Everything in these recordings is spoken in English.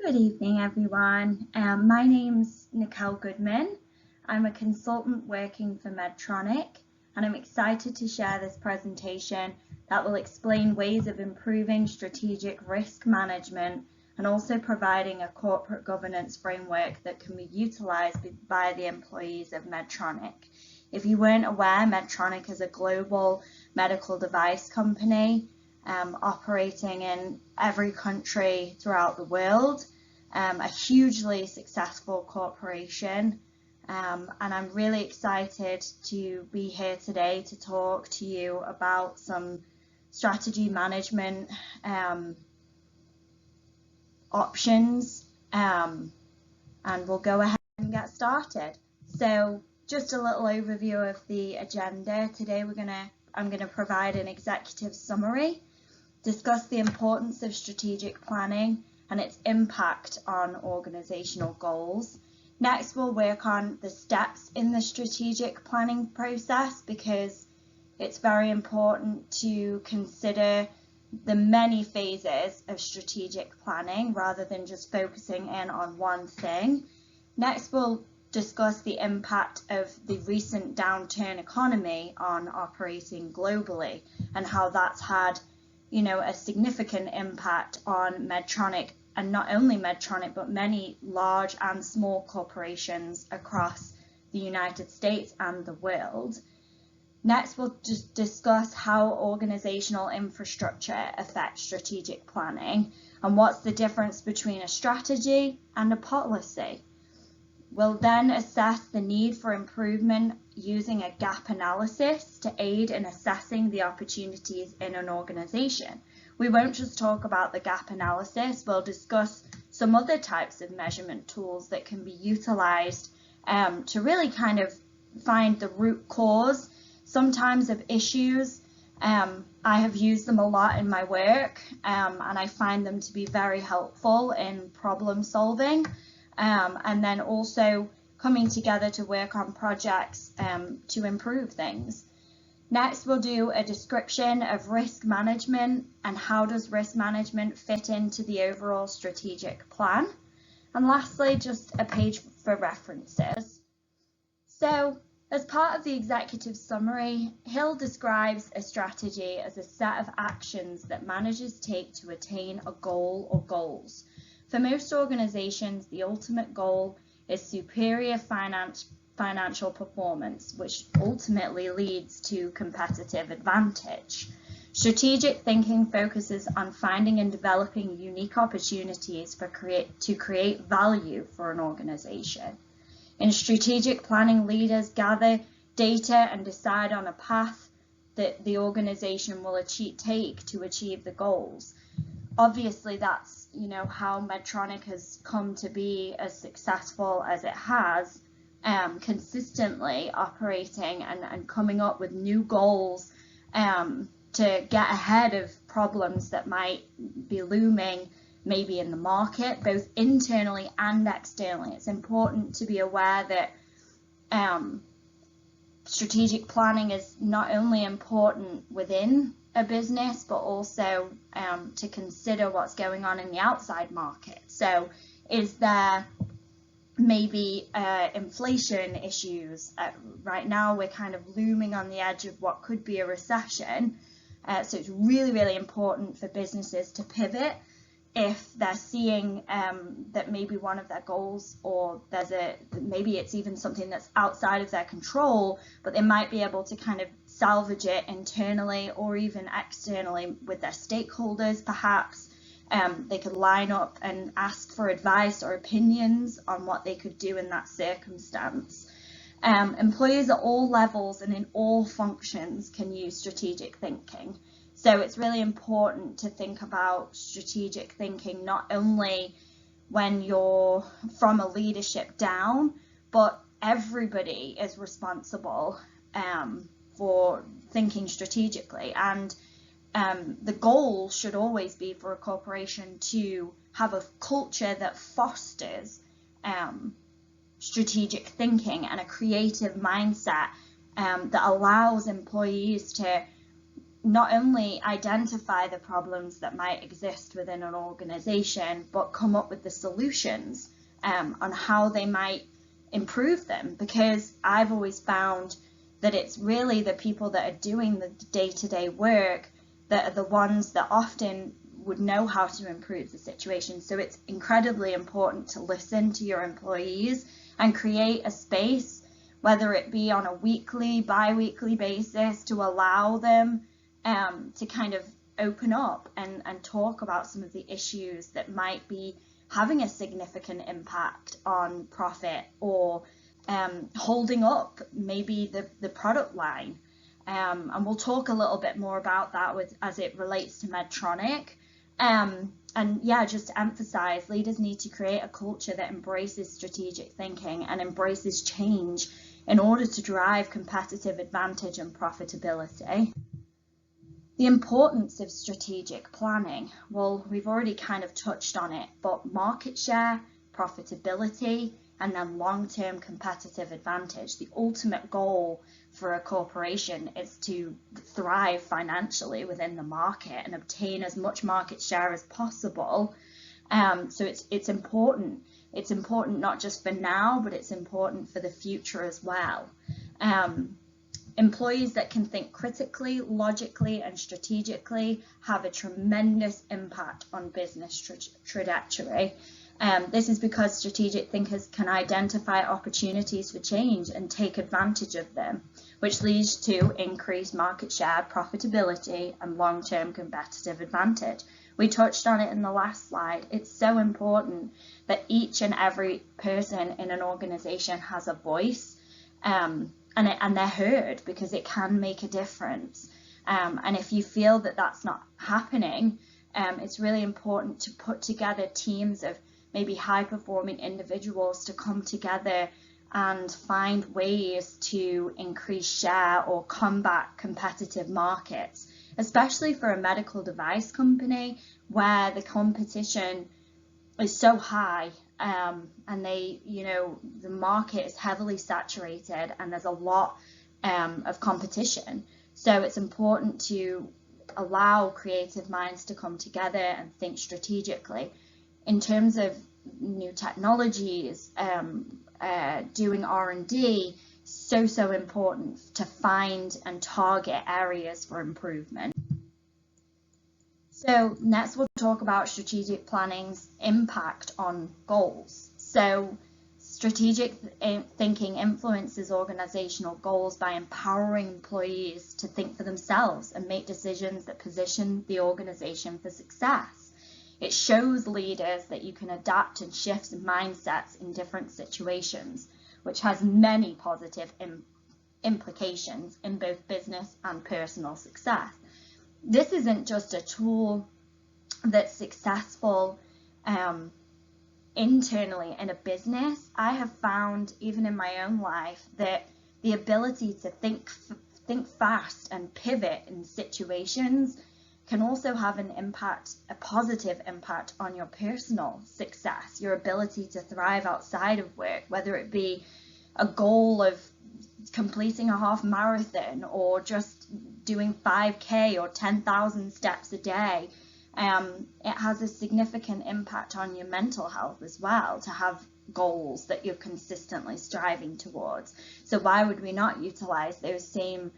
Good evening, everyone. My name's Nicquel Goodman. I'm a consultant working for Medtronic, and I'm excited to share this presentation that will explain ways of improving strategic risk management and also providing a corporate governance framework that can be utilized by the employees of Medtronic. If you weren't aware, Medtronic is a global medical device company operating in every country throughout the world, a hugely successful corporation, and I'm really excited to be here today to talk to you about some strategy management options, and we'll go ahead and get started. So just a little overview of the agenda. Today I'm gonna provide an executive summary, discuss the importance of strategic planning and its impact on organizational goals. Next, we'll work on the steps in the strategic planning process, because it's very important to consider the many phases of strategic planning rather than just focusing in on one thing. Next, we'll discuss the impact of the recent downturn economy on operating globally and how that's had a significant impact on Medtronic, and not only Medtronic, but many large and small corporations across the United States and the world. Next, we'll just discuss how organizational infrastructure affects strategic planning and what's the difference between a strategy and a policy. We'll then assess the need for improvement using a gap analysis to aid in assessing the opportunities in an organization. We won't just talk about the gap analysis, we'll discuss some other types of measurement tools that can be utilized to really kind of find the root cause, sometimes of issues. I have used them a lot in my work, and I find them to be very helpful in problem solving. And then also coming together to work on projects to improve things. Next, we'll do a description of risk management and how does risk management fit into the overall strategic plan. And lastly, just a page for references. So, as part of the executive summary, Hill describes a strategy as a set of actions that managers take to attain a goal or goals. For most organizations, the ultimate goal is superior financial performance, which ultimately leads to competitive advantage. Strategic thinking focuses on finding and developing unique opportunities to create value for an organization. In strategic planning, leaders gather data and decide on a path that the organization will take to achieve the goals. Obviously, that's how Medtronic has come to be as successful as it has, consistently operating and coming up with new goals to get ahead of problems that might be looming maybe in the market, both internally and externally. It's important to be aware that strategic planning is not only important within a business, but also to consider what's going on in the outside market. So is there maybe inflation issues? Right now we're kind of looming on the edge of what could be a recession. So it's really, really important for businesses to pivot if they're seeing that maybe one of their goals, or maybe it's even something that's outside of their control, but they might be able to kind of salvage it internally or even externally with their stakeholders. Perhaps they could line up and ask for advice or opinions on what they could do in that circumstance. Employees at all levels and in all functions can use strategic thinking. So it's really important to think about strategic thinking not only when you're from a leadership down, but everybody is responsible for thinking strategically. And the goal should always be for a corporation to have a culture that fosters strategic thinking and a creative mindset that allows employees to not only identify the problems that might exist within an organization, but come up with the solutions on how they might improve them. Because I've always found that it's really the people that are doing the day-to-day work that are the ones that often would know how to improve the situation. So it's incredibly important to listen to your employees and create a space, whether it be on a weekly, bi-weekly basis, to allow them to kind of open up and talk about some of the issues that might be having a significant impact on profit, or holding up maybe the product line. And we'll talk a little bit more about that as it relates to Medtronic. And yeah, just to emphasize, leaders need to create a culture that embraces strategic thinking and embraces change in order to drive competitive advantage and profitability. The importance of strategic planning. Well, we've already kind of touched on it, but market share, profitability, and then long-term competitive advantage. The ultimate goal for a corporation is to thrive financially within the market and obtain as much market share as possible. So it's important. It's important not just for now, but it's important for the future as well. Employees that can think critically, logically, and strategically have a tremendous impact on business trajectory. This is because strategic thinkers can identify opportunities for change and take advantage of them, which leads to increased market share, profitability, and long-term competitive advantage. We touched on it in the last slide. It's so important that each and every person in an organization has a voice, and they're heard, because it can make a difference. And if you feel that that's not happening, it's really important to put together teams of maybe high-performing individuals to come together and find ways to increase share or combat competitive markets, especially for a medical device company where the competition is so high, and the market is heavily saturated and there's a lot of competition. So it's important to allow creative minds to come together and think strategically. In terms of new technologies, doing R&D, so important to find and target areas for improvement. So next we'll talk about strategic planning's impact on goals. So strategic thinking influences organizational goals by empowering employees to think for themselves and make decisions that position the organization for success. It shows leaders that you can adapt and shift mindsets in different situations, which has many positive implications in both business and personal success. This isn't just a tool that's successful internally in a business. I have found, even in my own life, that the ability to think fast and pivot in situations can also have an impact, a positive impact on your personal success, your ability to thrive outside of work, whether it be a goal of completing a half marathon or just doing 5K or 10,000 steps a day. It has a significant impact on your mental health as well, to have goals that you're consistently striving towards. So why would we not utilize those same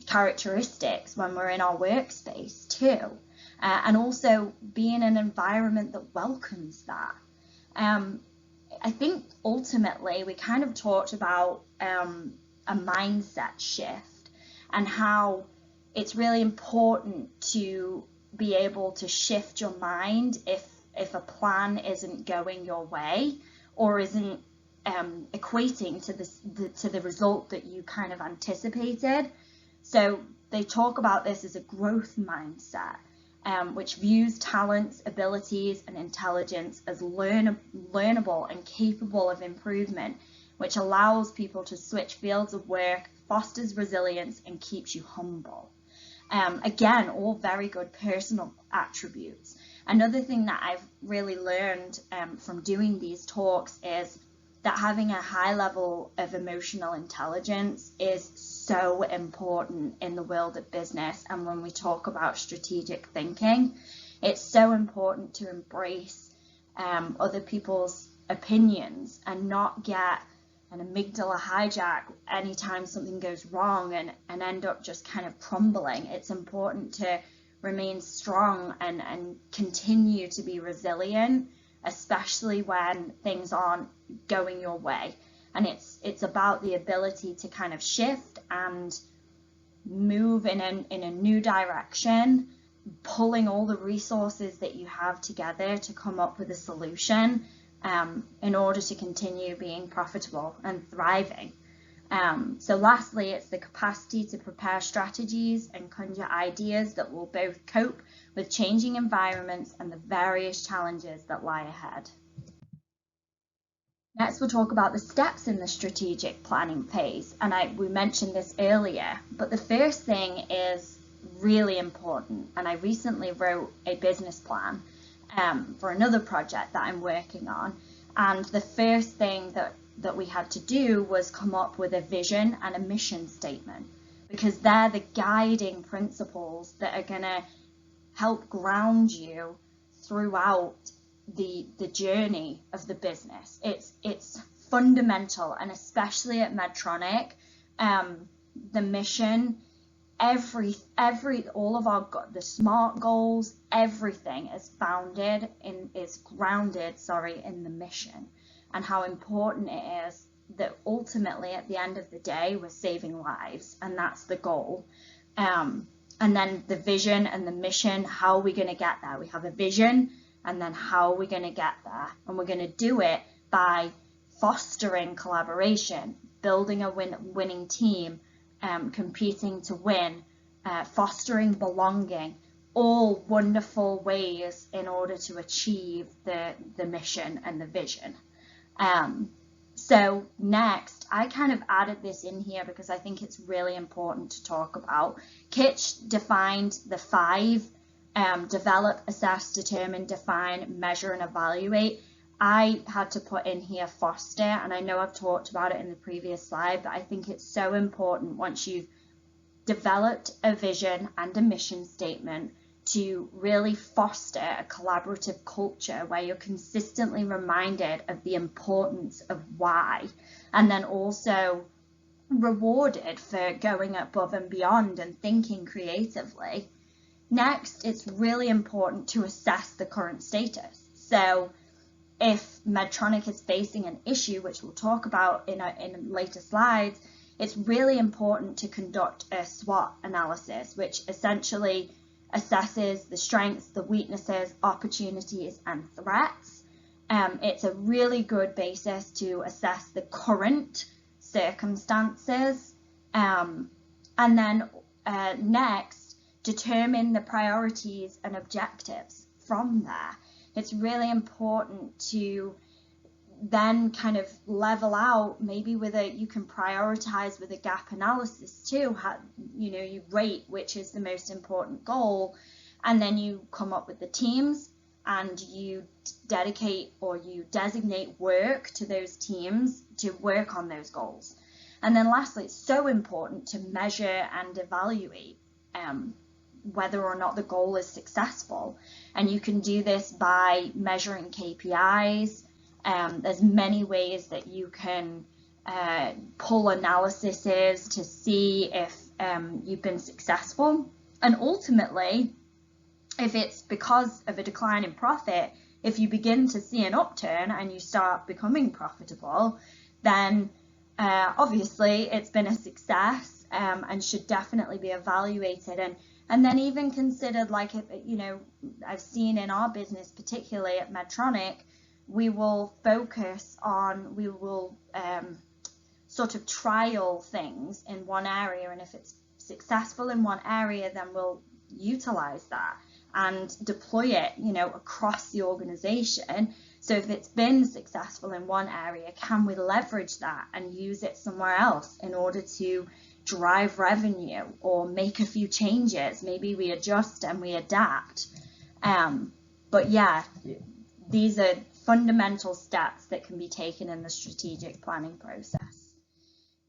characteristics when we're in our workspace too? And also be in an environment that welcomes that. I think ultimately we kind of talked about a mindset shift and how it's really important to be able to shift your mind if a plan isn't going your way or isn't equating to the result that you kind of anticipated. So they talk about this as a growth mindset, which views talents, abilities, and intelligence as learnable and capable of improvement, which allows people to switch fields of work, fosters resilience, and keeps you humble. Again, all very good personal attributes. Another thing that I've really learned from doing these talks is that having a high level of emotional intelligence is so important in the world of business. And when we talk about strategic thinking, it's so important to embrace other people's opinions and not get an amygdala hijack anytime something goes wrong and end up just kind of crumbling. It's important to remain strong and continue to be resilient, especially when things aren't going your way. And it's about the ability to kind of shift and move in a new direction, pulling all the resources that you have together to come up with a solution in order to continue being profitable and thriving. So lastly, it's the capacity to prepare strategies and conjure ideas that will both cope with changing environments and the various challenges that lie ahead. Next, we'll talk about the steps in the strategic planning phase. And we mentioned this earlier, but the first thing is really important. And I recently wrote a business plan for another project that I'm working on. And the first thing that we had to do was come up with a vision and a mission statement, because they're the guiding principles that are going to help ground you throughout the journey of the business. It's fundamental, and especially at Medtronic, the mission, all of the SMART goals, everything is grounded in the mission, and how important it is that ultimately at the end of the day we're saving lives, and that's the goal. And then the vision and the mission, how are we going to get there? We have a vision, and then how are we going to get there? And we're going to do it by fostering collaboration, building a winning team, competing to win, fostering belonging, all wonderful ways in order to achieve the mission and the vision. So next, I kind of added this in here because I think it's really important to talk about. Kitch defined the 5, develop, assess, determine, define, measure, and evaluate. I had to put in here foster, and I know I've talked about it in the previous slide, but I think it's so important once you've developed a vision and a mission statement to really foster a collaborative culture where you're consistently reminded of the importance of why, and then also rewarded for going above and beyond and thinking creatively. Next, it's really important to assess the current status. So if Medtronic is facing an issue, which we'll talk about in later slides, it's really important to conduct a SWOT analysis, which essentially assesses the strengths, the weaknesses, opportunities, and threats. It's a really good basis to assess the current circumstances. And then next, determine the priorities and objectives from there. It's really important to then kind of level out, maybe you can prioritize with a gap analysis too. You rate which is the most important goal, and then you come up with the teams and you dedicate or you designate work to those teams to work on those goals. And then lastly, it's so important to measure and evaluate whether or not the goal is successful. And you can do this by measuring KPIs. There's many ways that you can pull analyses to see if you've been successful. And ultimately, if it's because of a decline in profit, if you begin to see an upturn and you start becoming profitable, then obviously it's been a success and should definitely be evaluated. And then even considered, like, if, I've seen in our business, particularly at Medtronic, we will sort of trial things in one area, and if it's successful in one area, then we'll utilize that and deploy it, across the organization. So if it's been successful in one area, can we leverage that and use it somewhere else in order to drive revenue or make a few changes? Maybe we adjust and we adapt. But yeah, these are fundamental steps that can be taken in the strategic planning process.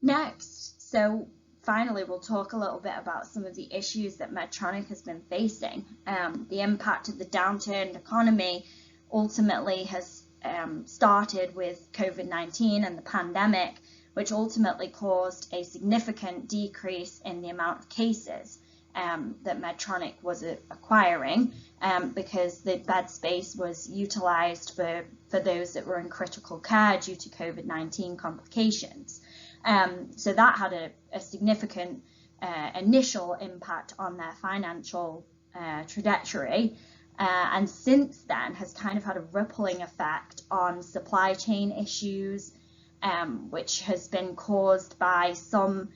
Next, so finally, we'll talk a little bit about some of the issues that Medtronic has been facing. The impact of the downturned economy ultimately has started with COVID-19 and the pandemic, which ultimately caused a significant decrease in the amount of cases that Medtronic was acquiring because the bed space was utilized for those that were in critical care due to COVID-19 complications. So that had a significant initial impact on their financial trajectory, and since then has kind of had a rippling effect on supply chain issues, which has been caused by some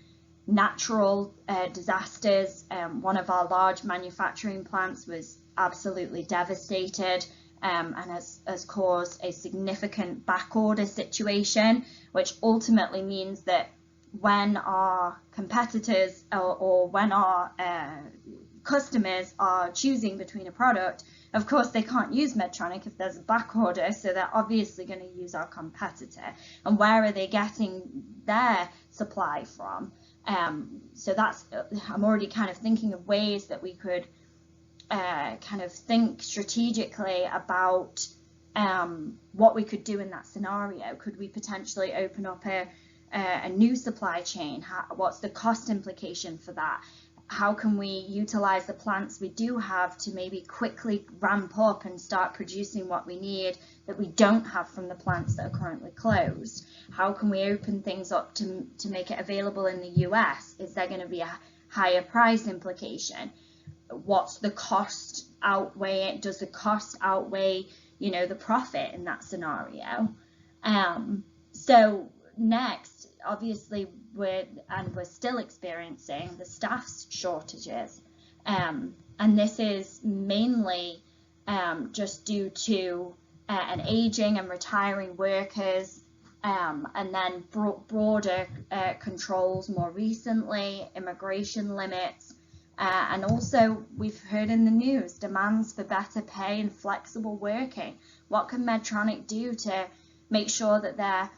natural disasters. One of our large manufacturing plants was absolutely devastated and has caused a significant backorder situation, which ultimately means that when our competitors or when our customers are choosing between a product, of course they can't use Medtronic if there's a backorder, so they're obviously going to use our competitor. And where are they getting their supply from? So that's, I'm already kind of thinking of ways that we could kind of think strategically about what we could do in that scenario. Could we potentially open up a new supply chain? What's the cost implication for that? How can we utilize the plants we do have to maybe quickly ramp up and start producing what we need that we don't have from the plants that are currently closed? How can we open things up to make it available in the US? Is there going to be a higher price implication? What's the cost outweigh it? Does the cost outweigh, you know, the profit in that scenario? So next, obviously, we're still experiencing the staff shortages, and this is mainly just due to an aging and retiring workers, and then broader controls more recently, immigration limits, and also we've heard in the news demands for better pay and flexible working. What can Medtronic do to make sure that they're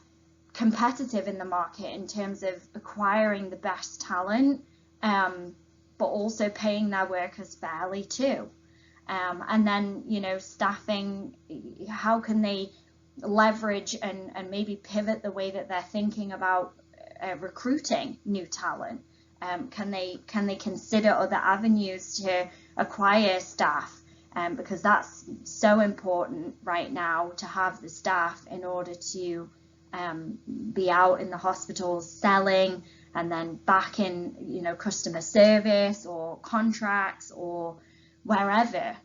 competitive in the market in terms of acquiring the best talent, but also paying their workers fairly too? And then, you know, staffing, how can they leverage and maybe pivot the way that they're thinking about recruiting new talent? Can they consider other avenues to acquire staff? Because that's so important right now to have the staff in order to be out in the hospitals selling, and then back in, you know, customer service or contracts or wherever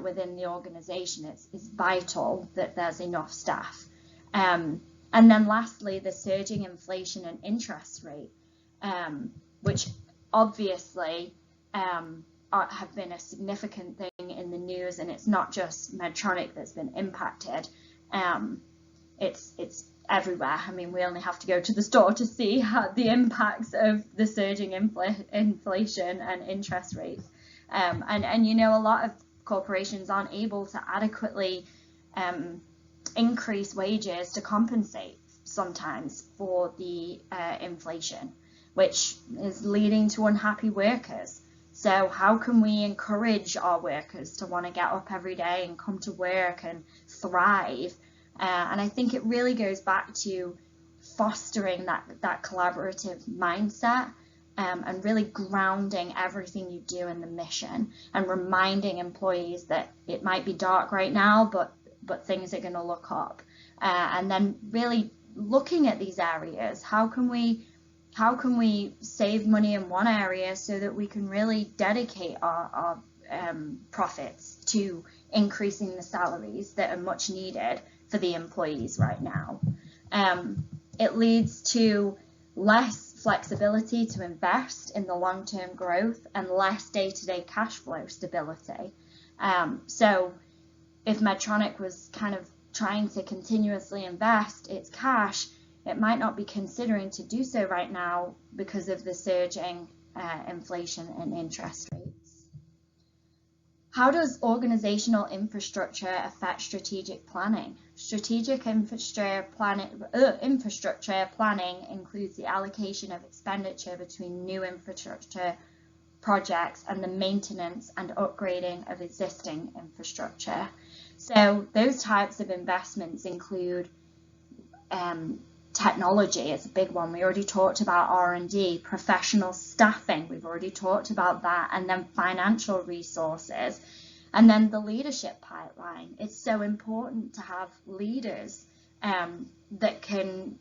within the organization. It's vital that there's enough staff. And then lastly, the surging inflation and interest rate, which obviously have been a significant thing in the news, and it's not just Medtronic that's been impacted. It's everywhere. I mean, we only have to go to the store to see how the impacts of the surging inflation and interest rates. And you know, a lot of corporations aren't able to adequately increase wages to compensate sometimes for the inflation, which is leading to unhappy workers. So how can we encourage our workers to want to get up every day and come to work and thrive? And I think it really goes back to fostering that collaborative mindset, and really grounding everything you do in the mission, and reminding employees that it might be dark right now, but things are going to look up. And then really looking at these areas, how can we save money in one area so that we can really dedicate our profits to increasing the salaries that are much needed for the employees right now. It leads to less flexibility to invest in the long-term growth and less day-to-day cash flow stability. So if Medtronic was kind of trying to continuously invest its cash, it might not be considering to do so right now because of the surging inflation and interest rates. How does organizational infrastructure affect strategic planning? Strategic infrastructure planning includes the allocation of expenditure between new infrastructure projects and the maintenance and upgrading of existing infrastructure. So those types of investments include technology is a big one. We already talked about R&D, professional staffing, we've already talked about that, and then financial resources, and then the leadership pipeline. It's so important to have leaders that can,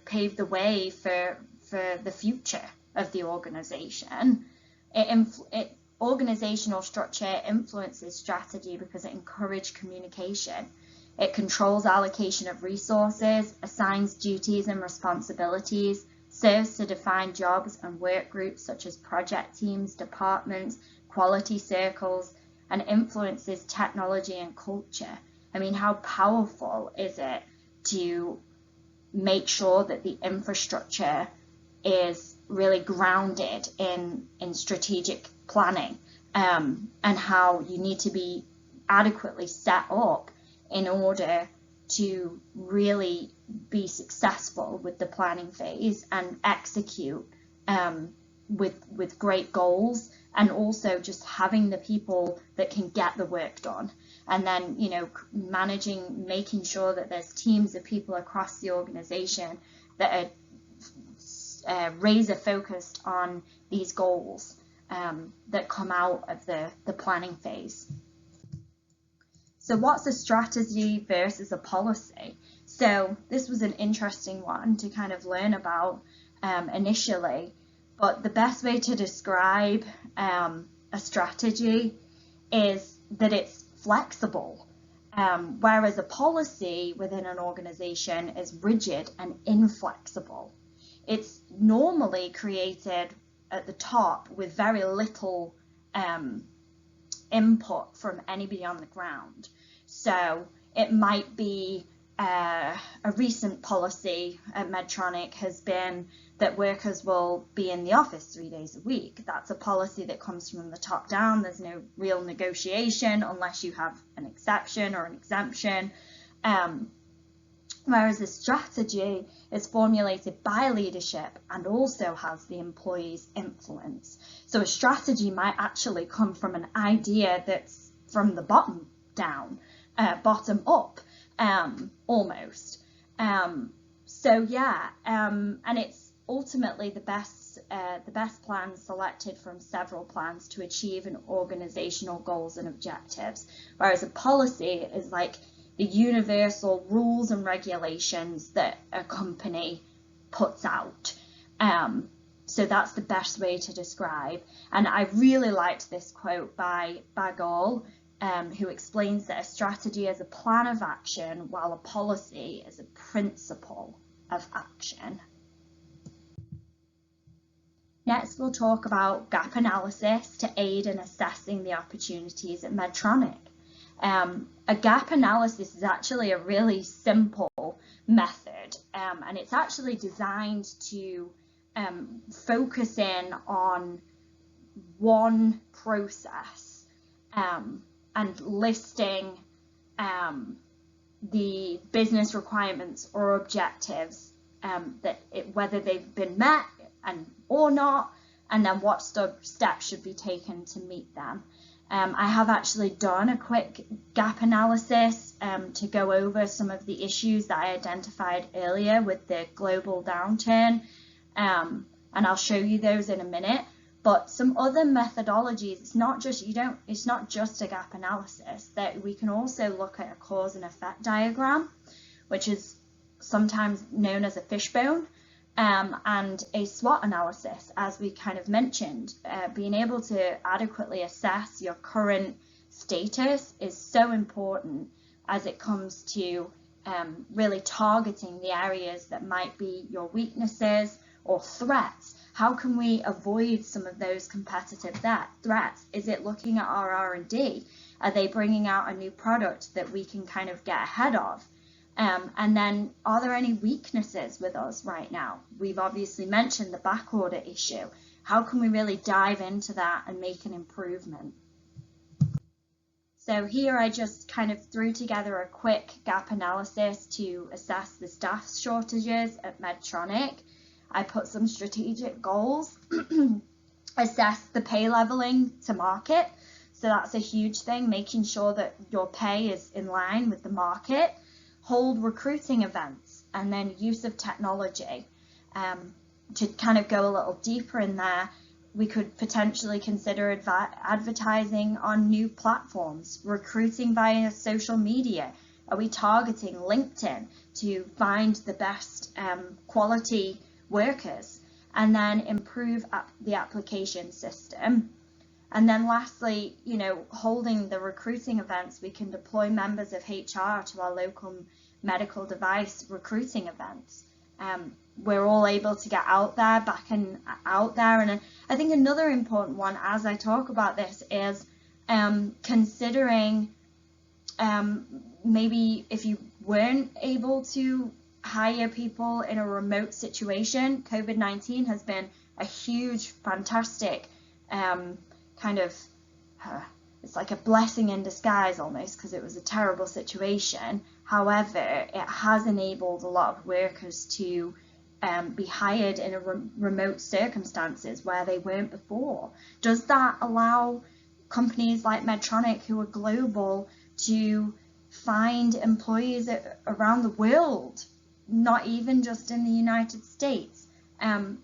pave the way for the future of the organization. Organizational structure influences strategy because it encourages communication. It controls allocation of resources, assigns duties and responsibilities, serves to define jobs and work groups such as project teams, departments, quality circles, and influences technology and culture. I mean, how powerful is it to make sure that the infrastructure is really grounded in strategic planning, and how you need to be adequately set up in order to really be successful with the planning phase and execute with great goals, and also just having the people that can get the work done, and then making sure that there's teams of people across the organization that are razor focused on these goals that come out of the planning phase. So what's a strategy versus a policy? So this was an interesting one to kind of learn about initially, but the best way to describe a strategy is that it's flexible, whereas a policy within an organization is rigid and inflexible. It's normally created at the top with very little input from anybody on the ground. So it might be a recent policy at Medtronic has been that workers will be in the office 3 days a week. That's a policy that comes from the top down. There's no real negotiation unless you have an exception or an exemption. Whereas a strategy is formulated by leadership and also has the employee's influence. So a strategy might actually come from an idea that's from the bottom down, bottom up, almost. And it's ultimately the best plan selected from several plans to achieve an organizational goals and objectives. Whereas a policy is like the universal rules and regulations that a company puts out. So that's the best way to describe. And I really liked this quote by Bagol, who explains that a strategy is a plan of action, while a policy is a principle of action. Next, we'll talk about gap analysis to aid in assessing the opportunities at Medtronic. A gap analysis is actually a really simple method, and it's actually designed to focus in on one process and listing the business requirements or objectives, whether they've been met or not, and then what steps should be taken to meet them. I have actually done a quick gap analysis to go over some of the issues that I identified earlier with the global downturn, and I'll show you those in a minute. But some other methodologies, it's not just a gap analysis, that we can also look at a cause and effect diagram, which is sometimes known as a fishbone, and a SWOT analysis, as we kind of mentioned. Being able to adequately assess your current status is so important as it comes to really targeting the areas that might be your weaknesses or threats. How can we avoid some of those competitive threats? Is it looking at our R&D? Are they bringing out a new product that we can kind of get ahead of? And then, are there any weaknesses with us right now? We've obviously mentioned the backorder issue. How can we really dive into that and make an improvement? So here I just kind of threw together a quick gap analysis to assess the staff shortages at Medtronic. I put some strategic goals, assess the pay leveling to market. So that's a huge thing, making sure that your pay is in line with the market. Hold recruiting events, and then use of technology. To kind of go a little deeper in there, we could potentially consider advertising on new platforms, recruiting via social media. Are we targeting LinkedIn to find the best quality workers? And then improve the application system. And then lastly, holding the recruiting events, we can deploy members of HR to our local medical device recruiting events. We're all able to get out there, And I think another important one as I talk about this is considering maybe if you weren't able to hire people in a remote situation, COVID-19 has been a huge, fantastic it's like a blessing in disguise almost, because it was a terrible situation. However, it has enabled a lot of workers to be hired in a remote circumstances where they weren't before. Does that allow companies like Medtronic, who are global, to find employees around the world, not even just in the United States?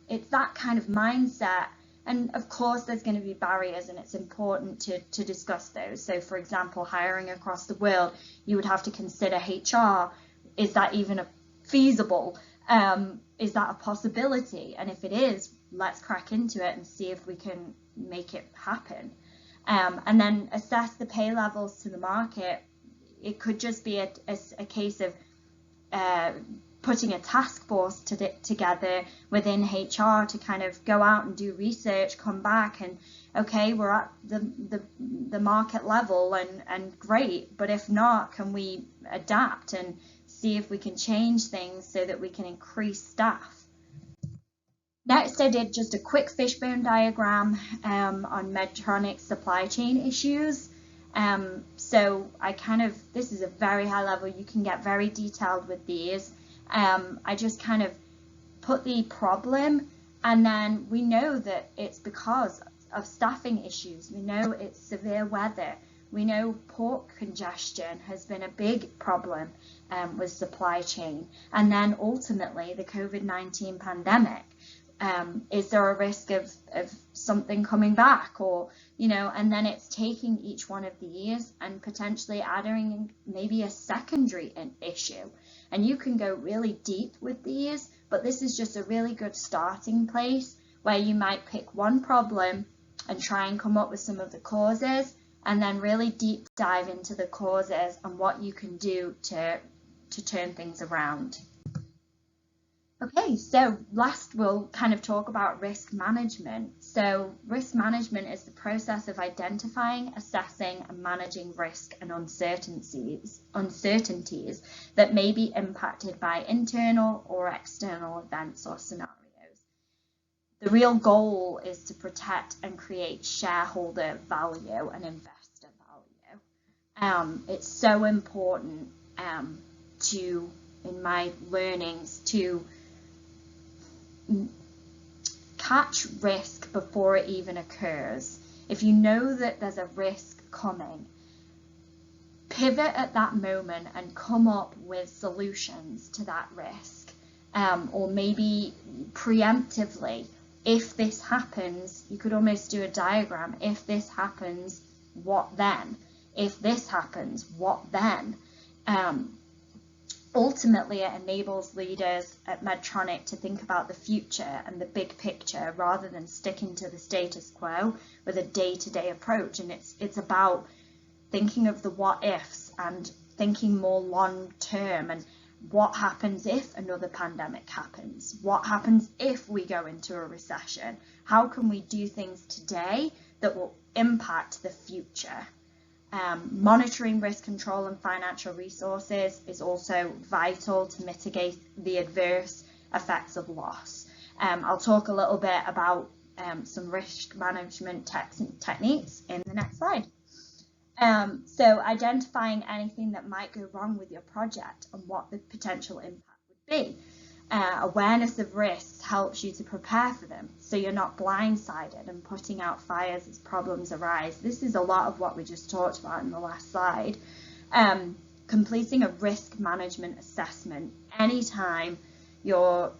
It's that kind of mindset. And of course, there's going to be barriers, and it's important to discuss those. So, for example, hiring across the world, you would have to consider HR. Is that even feasible? Is that a possibility? And if it is, let's crack into it and see if we can make it happen. And then assess the pay levels to the market. It could just be a case of putting a task force together within HR to kind of go out and do research, come back and, okay, we're at the market level and great, but if not, can we adapt and see if we can change things so that we can increase staff? Next, I did just a quick fishbone diagram on Medtronic's supply chain issues. So this is a very high level, you can get very detailed with these. I just kind of put the problem, and then we know that it's because of staffing issues. We know it's severe weather. We know port congestion has been a big problem with supply chain. And then ultimately the COVID-19 pandemic. Is there a risk of something coming back, or, and then it's taking each one of these and potentially adding maybe a secondary issue. And you can go really deep with these, but this is just a really good starting place where you might pick one problem and try and come up with some of the causes, and then really deep dive into the causes and what you can do to turn things around. Okay, so last we'll kind of talk about risk management. So risk management is the process of identifying, assessing and managing risk and uncertainties that may be impacted by internal or external events or scenarios. The real goal is to protect and create shareholder value and investor value. It's so important in my learnings, to catch risk before it even occurs. If you know that there's a risk coming, pivot at that moment and come up with solutions to that risk, or maybe preemptively. If this happens, you could almost do a diagram. If this happens, what then? If this happens, what then? Ultimately, it enables leaders at Medtronic to think about the future and the big picture rather than sticking to the status quo with a day-to-day approach. And it's about thinking of the what ifs and thinking more long term, and what happens if another pandemic happens? What happens if we go into a recession? How can we do things today that will impact the future? Monitoring risk control and financial resources is also vital to mitigate the adverse effects of loss. I'll talk a little bit about some risk management techniques in the next slide. So identifying anything that might go wrong with your project and what the potential impact would be. Awareness of risks helps you to prepare for them, so you're not blindsided and putting out fires as problems arise. This is a lot of what we just talked about in the last slide. Completing a risk management assessment anytime you're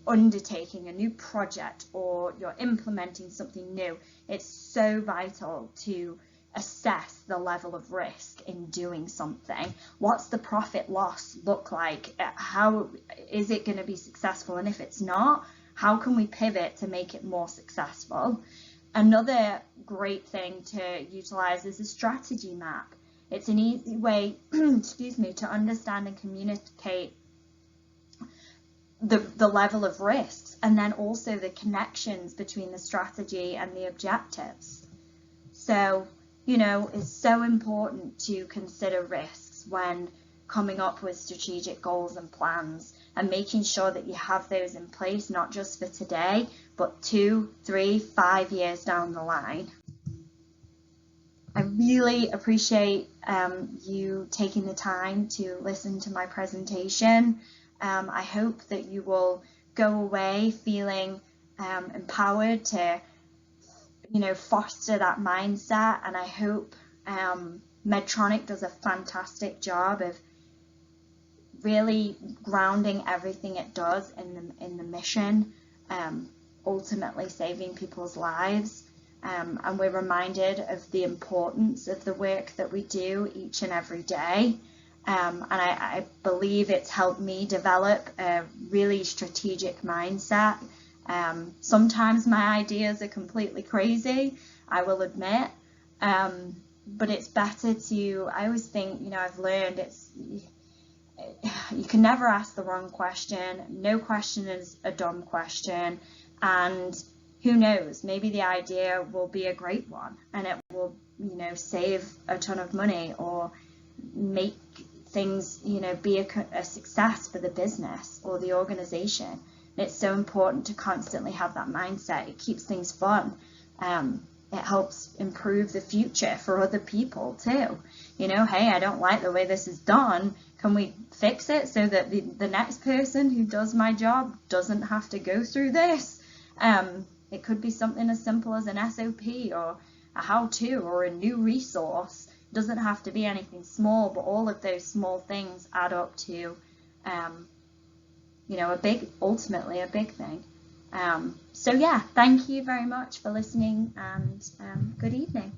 undertaking a new project or you're implementing something new. It's so vital to assess the level of risk in doing something. What's the profit loss look like? How is it going to be successful? And if it's not, how can we pivot to make it more successful? Another great thing to utilize is a strategy map. It's an easy way, excuse me, to understand and communicate the level of risks, and then also the connections between the strategy and the objectives. So, you know, it's so important to consider risks when coming up with strategic goals and plans, and making sure that you have those in place, not just for today, but 2, 3, 5 years down the line. I really appreciate you taking the time to listen to my presentation. I hope that you will go away feeling empowered to, you know, foster that mindset, and I hope Medtronic does a fantastic job of really grounding everything it does in the mission, ultimately saving people's lives. And we're reminded of the importance of the work that we do each and every day. And I believe it's helped me develop a really strategic mindset. Sometimes my ideas are completely crazy, I will admit, but it's better to, I always think, you know, I've learned you can never ask the wrong question. No question is a dumb question, and who knows, maybe the idea will be a great one and it will, you know, save a ton of money or make things, you know, be a success for the business or the organization. It's so important to constantly have that mindset. It keeps things fun. It helps improve the future for other people too. You know, hey, I don't like the way this is done. Can we fix it so that the next person who does my job doesn't have to go through this? It could be something as simple as an SOP or a how-to or a new resource. It doesn't have to be anything small, but all of those small things add up to, you know, ultimately a big thing. So yeah, thank you very much for listening, and good evening.